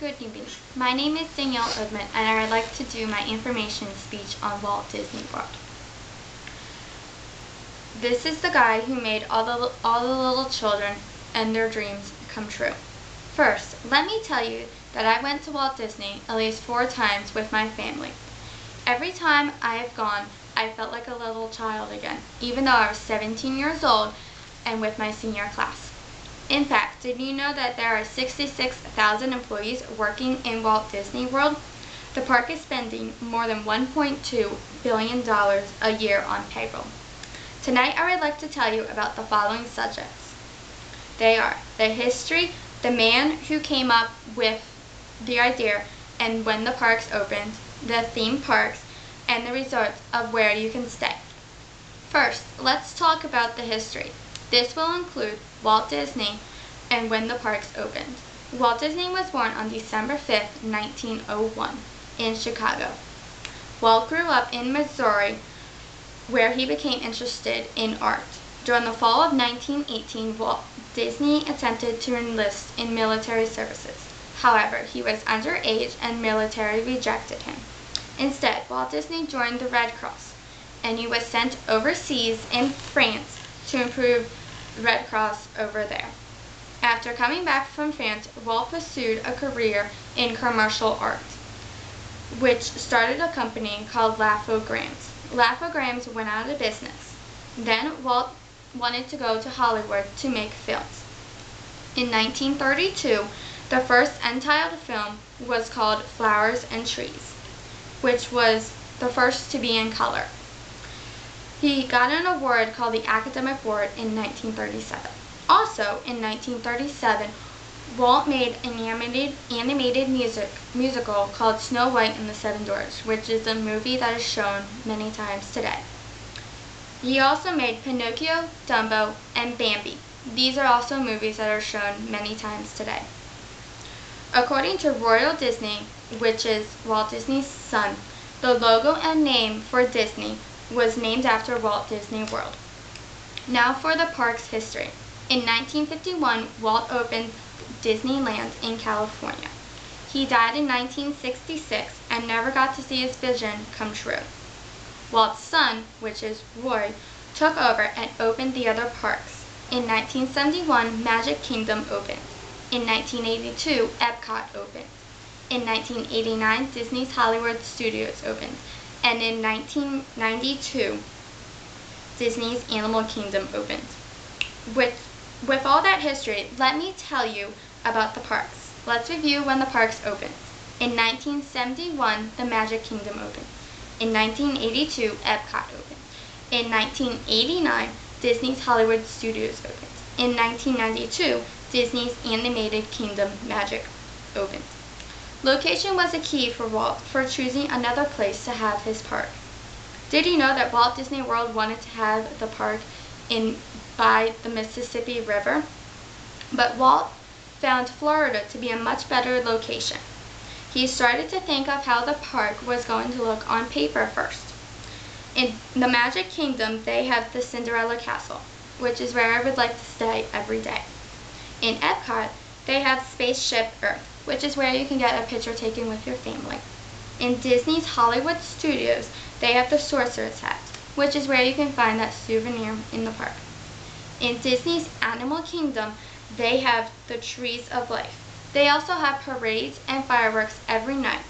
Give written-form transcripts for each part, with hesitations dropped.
Good evening. My name is Danielle Erdman, and I would like to do my information speech on Walt Disney World. This is the guy who made all the little children and their dreams come true. First, let me tell you that I went to Walt Disney at least 4 times with my family. Every time I have gone, I felt like a little child again, even though I was 17 years old and with my senior class. In fact, did you know that there are 66,000 employees working in Walt Disney World? The park is spending more than $1.2 billion a year on payroll. Tonight I would like to tell you about the following subjects. They are the history, the man who came up with the idea and when the parks opened, the theme parks, and the resorts of where you can stay. First, let's talk about the history. This will include Walt Disney and when the parks opened. Walt Disney was born on December 5th, 1901 in Chicago. Walt grew up in Missouri where he became interested in art. During the fall of 1918, Walt Disney attempted to enlist in military services. However, he was underage and military rejected him. Instead, Walt Disney joined the Red Cross, and he was sent overseas in France to improve Red Cross over there. After coming back from France, Walt pursued a career in commercial art, which started a company called Laugh-O-Grams. Laugh-O-Grams went out of business. Then Walt wanted to go to Hollywood to make films. In 1932, the first untitled film was called Flowers and Trees, which was the first to be in color. He got an award called the Academy Award in 1937. Also, in 1937, Walt made an animated musical called Snow White and the Seven Dwarfs, which is a movie that is shown many times today. He also made Pinocchio, Dumbo, and Bambi. These are also movies that are shown many times today. According to Royal Disney, which is Walt Disney's son, the logo and name for Disney was named after Walt Disney World. Now for the park's history. In 1951, Walt opened Disneyland in California. He died in 1966 and never got to see his vision come true. Walt's son, which is Roy, took over and opened the other parks. In 1971, Magic Kingdom opened. In 1982, Epcot opened. In 1989, Disney's Hollywood Studios opened. And in 1992, Disney's Animal Kingdom opened. With all that history, let me tell you about the parks. Let's review when the parks opened. In 1971, the Magic Kingdom opened. In 1982, Epcot opened. In 1989, Disney's Hollywood Studios opened. In 1992, Disney's Animated Kingdom Magic opened. Location was a key for Walt for choosing another place to have his park. Did you know that Walt Disney World wanted to have the park by the Mississippi River? But Walt found Florida to be a much better location. He started to think of how the park was going to look on paper first. In the Magic Kingdom, they have the Cinderella Castle, which is where I would like to stay every day. In Epcot, they have Spaceship Earth, which is where you can get a picture taken with your family. In Disney's Hollywood Studios, they have the Sorcerer's Hat, which is where you can find that souvenir in the park. In Disney's Animal Kingdom, they have the Trees of Life. They also have parades and fireworks every night,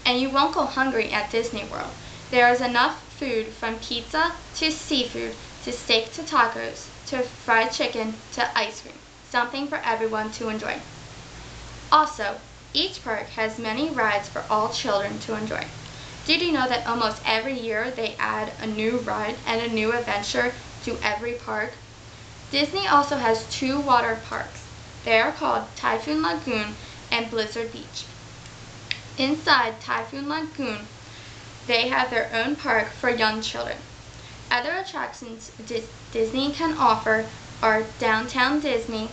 and you won't go hungry at Disney World. There is enough food from pizza to seafood to steak to tacos to fried chicken to ice cream. Something for everyone to enjoy. Also, each park has many rides for all children to enjoy. Did you know that almost every year they add a new ride and a new adventure to every park? Disney also has 2 water parks. They are called Typhoon Lagoon and Blizzard Beach. Inside Typhoon Lagoon, they have their own park for young children. Other attractions Disney can offer are Downtown Disney,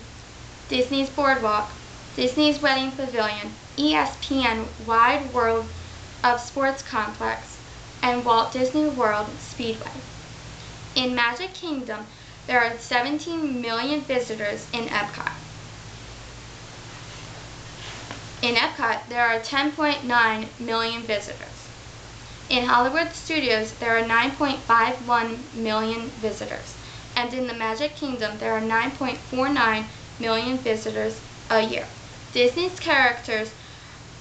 Disney's Boardwalk, Disney's Wedding Pavilion, ESPN Wide World of Sports Complex, and Walt Disney World Speedway. In Magic Kingdom, there are 17 million visitors in Epcot. In Epcot, there are 10.9 million visitors. In Hollywood Studios, there are 9.51 million visitors. And in the Magic Kingdom, there are 9.49 million visitors a year. Disney's characters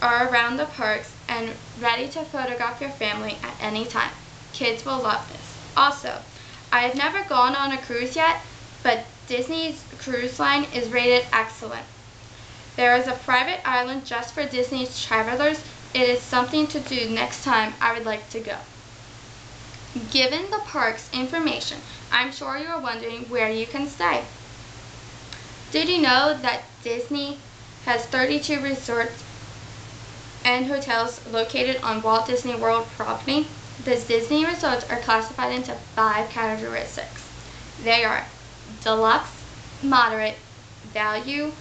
are around the parks and ready to photograph your family at any time. Kids will love this. Also, I have never gone on a cruise yet, but Disney's cruise line is rated excellent. There is a private island just for Disney's travelers. It is something to do next time I would like to go. Given the park's information, I'm sure you are wondering where you can stay. Did you know that Disney has 32 resorts and hotels located on Walt Disney World property? The Disney resorts are classified into 5 characteristics. They are deluxe, moderate, value,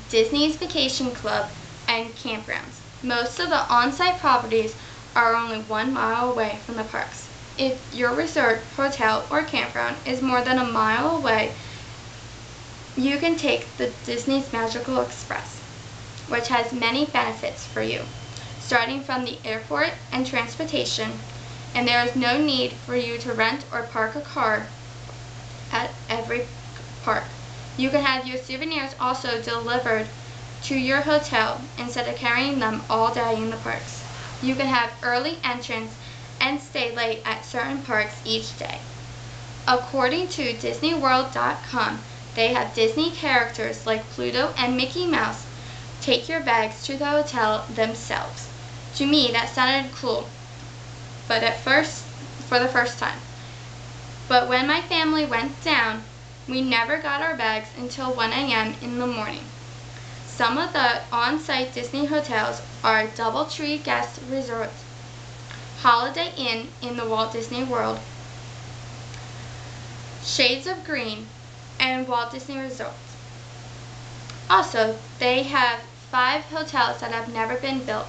Disney's Vacation Club, and campgrounds. Most of the on-site properties are only 1 mile away from the parks. If your resort, hotel, or campground is more than a mile away, you can take the Disney's Magical Express, which has many benefits for you, starting from the airport and transportation, and there is no need for you to rent or park a car at every park. You can have your souvenirs also delivered to your hotel instead of carrying them all day in the parks. You can have early entrance and stay late at certain parks each day. According to DisneyWorld.com, they have Disney characters like Pluto and Mickey Mouse take your bags to the hotel themselves. To me, that sounded cool, but for the first time. But when my family went down, we never got our bags until 1 a.m. in the morning. Some of the on-site Disney hotels are DoubleTree Guest Resorts, Holiday Inn in the Walt Disney World, Shades of Green, and Walt Disney Resorts. Also, they have 5 hotels that have never been built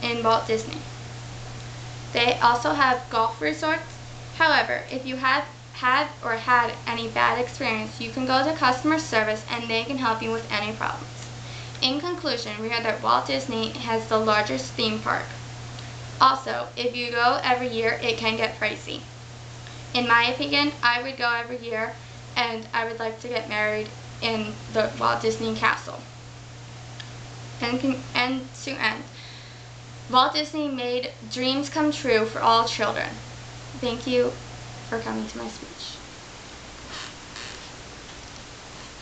in Walt Disney. They also have golf resorts. However, if you have had or had any bad experience, you can go to customer service and they can help you with any problems. In conclusion, we heard that Walt Disney has the largest theme park. Also, if you go every year, it can get pricey. In my opinion, I would go every year, and I would like to get married in the Walt Disney Castle. And to end, Walt Disney made dreams come true for all children. Thank you for coming to my speech.